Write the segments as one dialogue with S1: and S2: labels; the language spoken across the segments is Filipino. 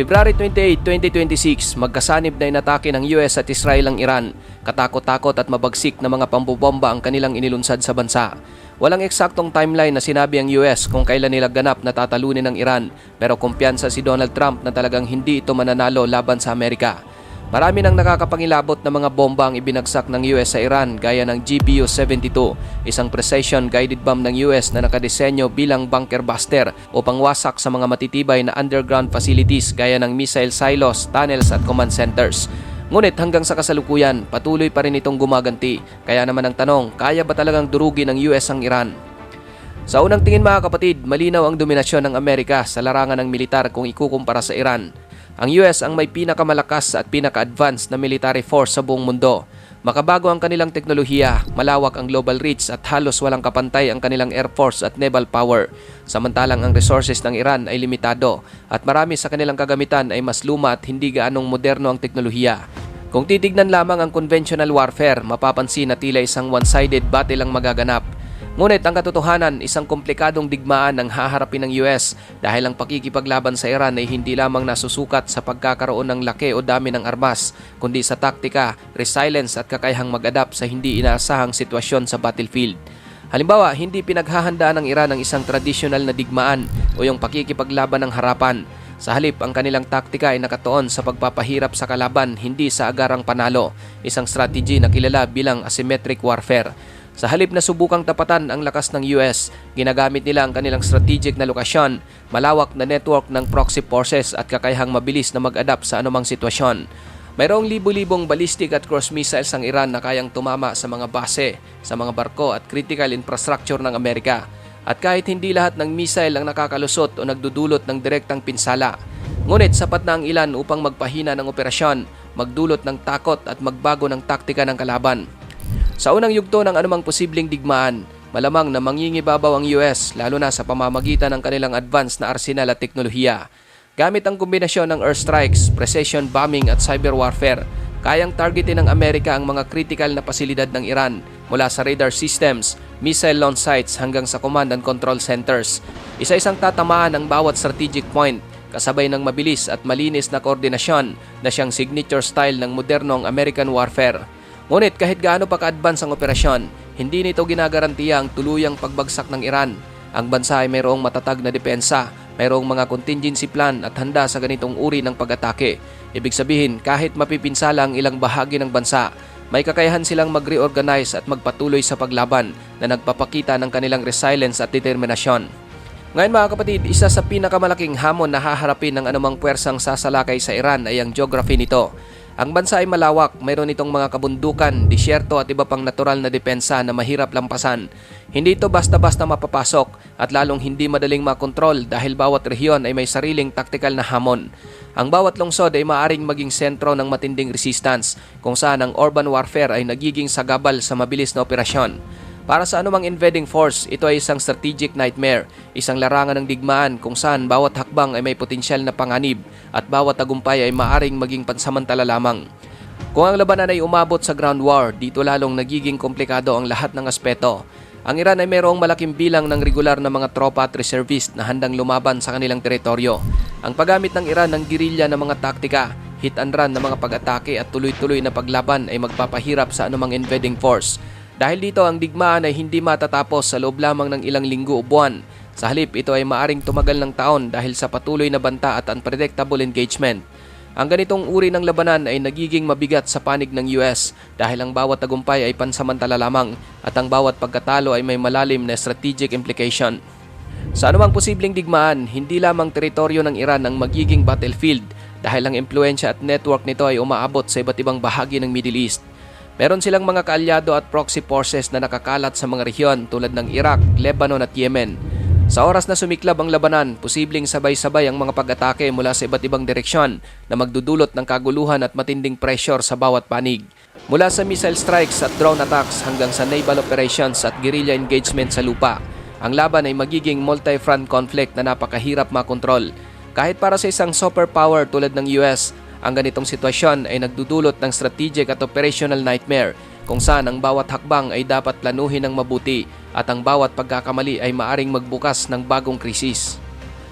S1: February 28, 2026, magkasanib na inatake ng US at Israel ang Iran. Katakot-takot at mabagsik na mga pambobomba ang kanilang inilunsad sa bansa. Walang eksaktong timeline na sinabi ang US kung kailan nila ganap na tatalunin ng Iran, pero kumpiyansa si Donald Trump na talagang hindi ito mananalo laban sa Amerika. Marami nang nakakapangilabot na mga bomba ang ibinagsak ng US sa Iran gaya ng GBU-72, isang precision-guided bomb ng US na nakadesenyo bilang bunker buster upang wasak sa mga matitibay na underground facilities gaya ng missile silos, tunnels at command centers. Ngunit hanggang sa kasalukuyan, patuloy pa rin itong gumaganti. Kaya naman ang tanong, kaya ba talagang durugin ng US ang Iran? Sa unang tingin mga kapatid, malinaw ang dominasyon ng Amerika sa larangan ng militar kung ikukumpara sa Iran. Ang US ang may pinakamalakas at pinaka-advanced na military force sa buong mundo. Makabago ang kanilang teknolohiya, malawak ang global reach at halos walang kapantay ang kanilang air force at naval power. Samantalang ang resources ng Iran ay limitado at marami sa kanilang kagamitan ay mas luma at hindi gaanong moderno ang teknolohiya. Kung titignan lamang ang conventional warfare, mapapansin na tila isang one-sided battle ang magaganap. Ngunit ang katotohanan, isang komplikadong digmaan ang haharapin ng US dahil ang pakikipaglaban sa Iran ay hindi lamang nasusukat sa pagkakaroon ng laki o dami ng armas, kundi sa taktika, resilience at kakayahang mag-adapt sa hindi inaasahang sitwasyon sa battlefield. Halimbawa, hindi pinaghahandaan ng Iran ang isang tradisyonal na digmaan o yung pakikipaglaban ng harapan. Sa halip, ang kanilang taktika ay nakatuon sa pagpapahirap sa kalaban, hindi sa agarang panalo, isang strategy na kilala bilang asymmetric warfare. Sa halip na subukang tapatan ang lakas ng US, ginagamit nila ang kanilang strategic na lokasyon, malawak na network ng proxy forces at kakayahang mabilis na mag-adapt sa anumang sitwasyon. Mayroong libu-libong ballistic at cruise missiles ang Iran na kayang tumama sa mga base, sa mga barko at critical infrastructure ng Amerika. At kahit hindi lahat ng missile ang nakakalusot o nagdudulot ng direktang pinsala, ngunit sapat na ang ilan upang magpahina ng operasyon, magdulot ng takot at magbago ng taktika ng kalaban. Sa unang yugto ng anumang posibleng digmaan, malamang na mangingibabaw ang US lalo na sa pamamagitan ng kanilang advanced na arsenal at teknolohiya. Gamit ang kombinasyon ng airstrikes, precision bombing at cyber warfare, kayang targetin ng Amerika ang mga critical na pasilidad ng Iran mula sa radar systems, missile launch sites hanggang sa command and control centers. Isa-isang tatamaan ang bawat strategic point, kasabay ng mabilis at malinis na koordinasyon na siyang signature style ng modernong American warfare. Ngunit kahit gaano pa ka-advance ang operasyon, hindi nito ginagarantiya ang tuluyang pagbagsak ng Iran. Ang bansa ay mayroong matatag na depensa, mayroong mga contingency plan at handa sa ganitong uri ng pag-atake. Ibig sabihin, kahit mapipinsala ang ilang bahagi ng bansa, may kakayahan silang mag-reorganize at magpatuloy sa paglaban na nagpapakita ng kanilang resilience at determinasyon. Ngayon mga kapatid, isa sa pinakamalaking hamon na haharapin ng anumang puwersang sasalakay sa Iran ay ang geography nito. Ang bansa ay malawak, mayroon itong mga kabundukan, disyerto at iba pang natural na depensa na mahirap lampasan. Hindi ito basta-basta mapapasok at lalong hindi madaling makontrol dahil bawat rehiyon ay may sariling taktikal na hamon. Ang bawat lungsod ay maaring maging sentro ng matinding resistance kung saan ang urban warfare ay nagiging sagabal sa mabilis na operasyon. Para sa anumang invading force, ito ay isang strategic nightmare, isang larangan ng digmaan kung saan bawat hakbang ay may potensyal na panganib at bawat tagumpay ay maaring maging pansamantala lamang. Kung ang labanan ay umabot sa ground war, dito lalong nagiging komplikado ang lahat ng aspeto. Ang Iran ay mayroong malaking bilang ng regular na mga tropa at reservist na handang lumaban sa kanilang teritoryo. Ang paggamit ng Iran ng gerilya na mga taktika, hit and run na mga pag-atake at tuloy-tuloy na paglaban ay magpapahirap sa anumang invading force. Dahil dito ang digmaan ay hindi matatapos sa loob lamang ng ilang linggo o buwan. Sa halip, ito ay maaring tumagal ng taon dahil sa patuloy na banta at unpredictable engagement. Ang ganitong uri ng labanan ay nagiging mabigat sa panig ng US dahil ang bawat tagumpay ay pansamantala lamang at ang bawat pagkatalo ay may malalim na strategic implication. Sa anumang posibleng digmaan, hindi lamang teritoryo ng Iran ang magiging battlefield dahil ang impluensya at network nito ay umaabot sa iba't ibang bahagi ng Middle East. Meron silang mga kaalyado at proxy forces na nakakalat sa mga rehiyon tulad ng Iraq, Lebanon at Yemen. Sa oras na sumiklab ang labanan, posibleng sabay-sabay ang mga pag-atake mula sa iba't ibang direksyon na magdudulot ng kaguluhan at matinding pressure sa bawat panig. Mula sa missile strikes at drone attacks hanggang sa naval operations at guerrilla engagement sa lupa, ang laban ay magiging multi-front conflict na napakahirap makontrol. Kahit para sa isang superpower tulad ng US, ang ganitong sitwasyon ay nagdudulot ng strategic at operational nightmare kung saan ang bawat hakbang ay dapat planuhin ng mabuti at ang bawat pagkakamali ay maaring magbukas ng bagong krisis.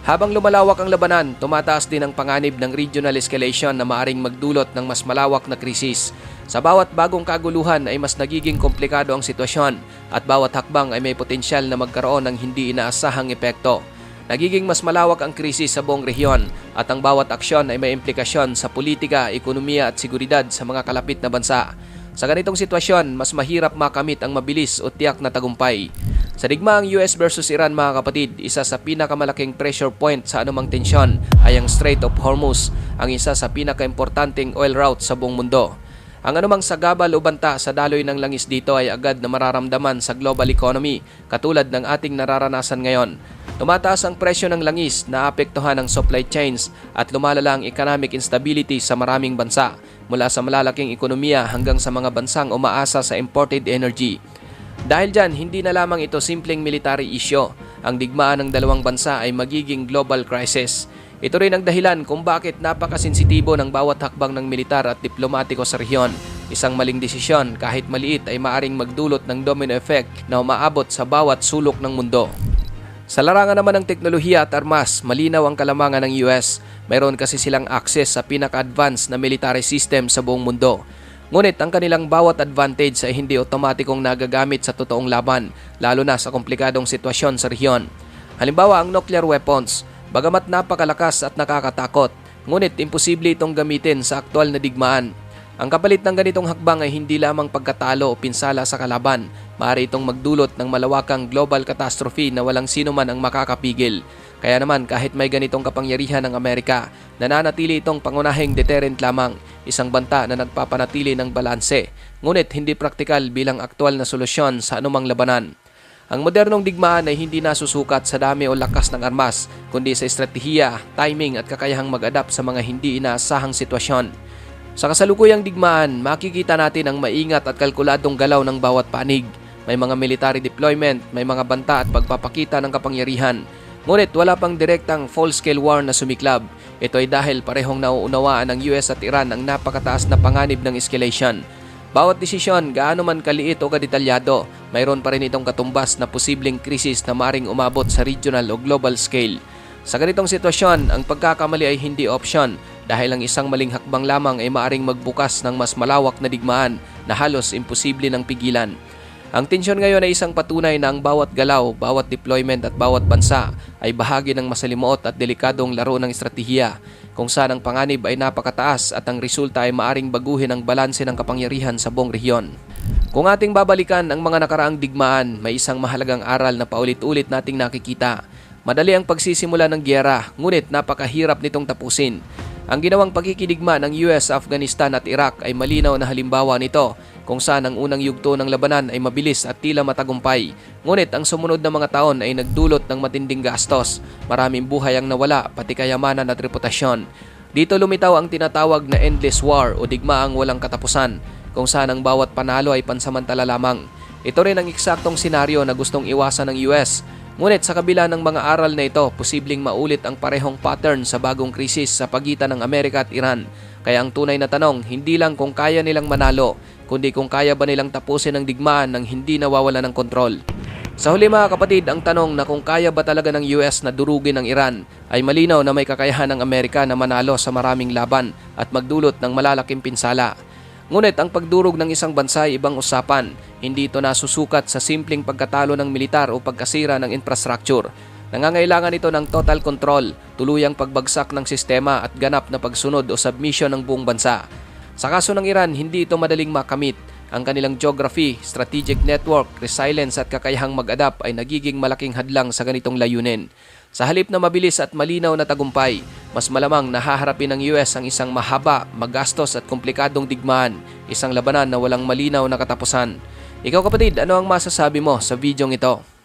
S1: Habang lumalawak ang labanan, tumataas din ang panganib ng regional escalation na maaring magdulot ng mas malawak na krisis. Sa bawat bagong kaguluhan ay mas nagiging komplikado ang sitwasyon at bawat hakbang ay may potensyal na magkaroon ng hindi inaasahang epekto. Nagiging mas malawak ang krisis sa buong rehiyon at ang bawat aksyon ay may implikasyon sa politika, ekonomiya at seguridad sa mga kalapit na bansa. Sa ganitong sitwasyon, mas mahirap makamit ang mabilis o tiyak na tagumpay. Sa digmaang US versus Iran mga kapatid, isa sa pinakamalaking pressure point sa anumang tensyon ay ang Strait of Hormuz, ang isa sa pinakaimportanteng oil route sa buong mundo. Ang anumang sagabal o banta sa daloy ng langis dito ay agad na mararamdaman sa global economy katulad ng ating nararanasan ngayon. Tumataas ang presyo ng langis, naapektuhan ang supply chains at lumalala ang economic instability sa maraming bansa mula sa malalaking ekonomiya hanggang sa mga bansang umaasa sa imported energy. Dahil dyan, hindi na lamang ito simpleng military issue. Ang digmaan ng dalawang bansa ay magiging global crisis. Ito rin ang dahilan kung bakit napakasensitibo ng bawat hakbang ng militar at diplomatiko sa rehiyon. Isang maling desisyon kahit maliit ay maaring magdulot ng domino effect na umaabot sa bawat sulok ng mundo. Sa larangan naman ng teknolohiya at armas, malinaw ang kalamangan ng US. Mayroon kasi silang access sa pinaka-advanced na military system sa buong mundo. Ngunit ang kanilang bawat advantage ay hindi otomatikong nagagamit sa totoong laban, lalo na sa komplikadong sitwasyon sa rehiyon. Halimbawa ang nuclear weapons, bagamat napakalakas at nakakatakot, ngunit imposible itong gamitin sa aktwal na digmaan. Ang kapalit ng ganitong hakbang ay hindi lamang pagkatalo o pinsala sa kalaban, maaari itong magdulot ng malawakang global catastrophe na walang sino man ang makakapigil. Kaya naman kahit may ganitong kapangyarihan ng Amerika, nananatili itong pangunahing deterrent lamang, isang banta na nagpapanatili ng balanse, ngunit hindi praktikal bilang aktwal na solusyon sa anumang labanan. Ang modernong digmaan ay hindi nasusukat sa dami o lakas ng armas, kundi sa estratehiya, timing at kakayahang mag-adapt sa mga hindi inaasahang sitwasyon. Sa kasalukuyang digmaan, makikita natin ang maingat at kalkuladong galaw ng bawat panig. May mga military deployment, may mga banta at pagpapakita ng kapangyarihan. Ngunit wala pang direktang full-scale war na sumiklab. Ito ay dahil parehong nauunawaan ng US at Iran ang napakataas na panganib ng escalation. Bawat desisyon, gaano man kaliit o kadetalyado, mayroon pa rin itong katumbas na posibleng krisis na maring umabot sa regional o global scale. Sa ganitong sitwasyon, ang pagkakamali ay hindi option dahil ang isang maling hakbang lamang ay maaring magbukas ng mas malawak na digmaan na halos imposible ng pigilan. Ang tensyon ngayon ay isang patunay na ang bawat galaw, bawat deployment at bawat bansa ay bahagi ng masalimuot at delikadong laro ng estratehiya kung saan ang panganib ay napakataas at ang resulta ay maaring baguhin ang balanse ng kapangyarihan sa buong rehiyon. Kung ating babalikan ang mga nakaraang digmaan, may isang mahalagang aral na paulit-ulit nating nakikita. Madali ang pagsisimula ng giyera, ngunit napakahirap nitong tapusin. Ang ginawang pagkikidigma ng US, Afghanistan at Iraq ay malinaw na halimbawa nito kung saan ang unang yugto ng labanan ay mabilis at tila matagumpay. Ngunit ang sumunod na mga taon ay nagdulot ng matinding gastos. Maraming buhay ang nawala, pati kayamanan at reputasyon. Dito lumitaw ang tinatawag na endless war o digmaang walang katapusan, kung saan ang bawat panalo ay pansamantala lamang. Ito rin ang eksaktong senaryo na gustong iwasan ng US. Ngunit sa kabila ng mga aral na ito, posibleng maulit ang parehong pattern sa bagong krisis sa pagitan ng Amerika at Iran. Kaya ang tunay na tanong, hindi lang kung kaya nilang manalo, kundi kung kaya ba nilang tapusin ang digmaan nang hindi nawawala ng kontrol. Sa huli mga kapatid, ang tanong na kung kaya ba talaga ng US na durugin ang Iran ay malinaw na may kakayahan ng Amerika na manalo sa maraming laban at magdulot ng malalaking pinsala. Ngunit ang pagdurog ng isang bansa ay ibang usapan. Hindi ito nasusukat sa simpleng pagkatalo ng militar o pagkasira ng infrastructure. Nangangailangan ito ng total control, tuluyang pagbagsak ng sistema at ganap na pagsunod o submission ng buong bansa. Sa kaso ng Iran, hindi ito madaling makamit. Ang kanilang geography, strategic network, resilience at kakayahang mag-adapt ay nagiging malaking hadlang sa ganitong layunin. Sa halip na mabilis at malinaw na tagumpay, mas malamang nahaharapin ng US ang isang mahaba, magastos at komplikadong digmaan, isang labanan na walang malinaw na katapusan. Ikaw kapatid, ano ang masasabi mo sa videong ito?